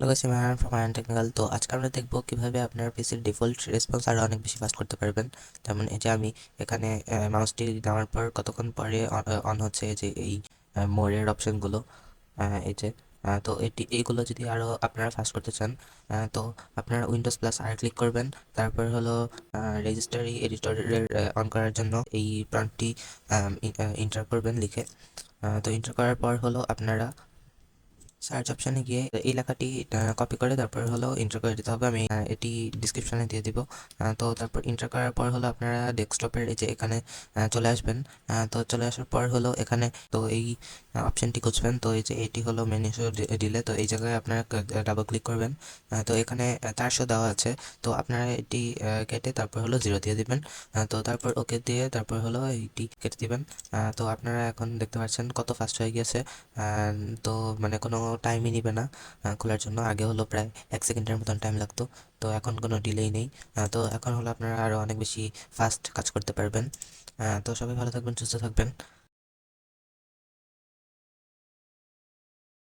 সিমারান from ion technical. তো আজকে আমরা দেখবো কিভাবে আপনার পিসির ডিফল্ট রেসপন্স আরও অনেক বেশি ফাস্ট করতে পারবেন। যেমন এই যে আমি এখানে মাউসটি নেওয়ার পর কতক্ষণ পরে অন হচ্ছে এই যে এই মোডের অপশনগুলো, এই যে তো এইগুলো যদি আরও আপনারা ফাস্ট করতে চান, তো আপনারা উইন্ডোজ প্লাস আর ক্লিক করবেন। তারপর হলো রেজিস্টারি এডিটরের অন করার জন্য এই প্রম্পটটি এন্টার করবেন লিখে। তো এন্টার করার পর হলো আপনারা সার্চ অপশানে গিয়ে এই লেখাটি কপি করে তারপর হলো এন্টার করে দিতে হবে। আমি এটি ডিসক্রিপশনে দিয়ে দিব। তো তারপর এন্টার করার পর হলো আপনারা ডেস্কটপের এই যে এখানে চলে আসবেন। তো চলে আসার পর হলো এখানে তো এই অপশানটি খুঁজবেন। তো এই যে এটি হলো মেনু শো ডিলে, তো এই জায়গায় আপনারা ডাবল ক্লিক করবেন। তো এখানে 400 দেওয়া আছে, তো আপনারা এটি কেটে তারপর হলো 0 দিয়ে দিবেন। তো তারপর ওকে দিয়ে তারপর হলো এইটি কেটে দিবেন। তো আপনারা এখন দেখতে পাচ্ছেন কত ফাস্ট হয়ে গেছে। তো মানে কোনো টাইমই নিবে না খোলার জন্য। আগে হলো প্রায় 1 সেকেন্ডের মতন টাইম লাগতো, তো এখন কোনো ডিলেই নেই। তো এখন হলো আপনারা আরও অনেক বেশি ফাস্ট কাজ করতে পারবেন। তো সবাই ভালো থাকবেন, সুস্থ থাকবেন।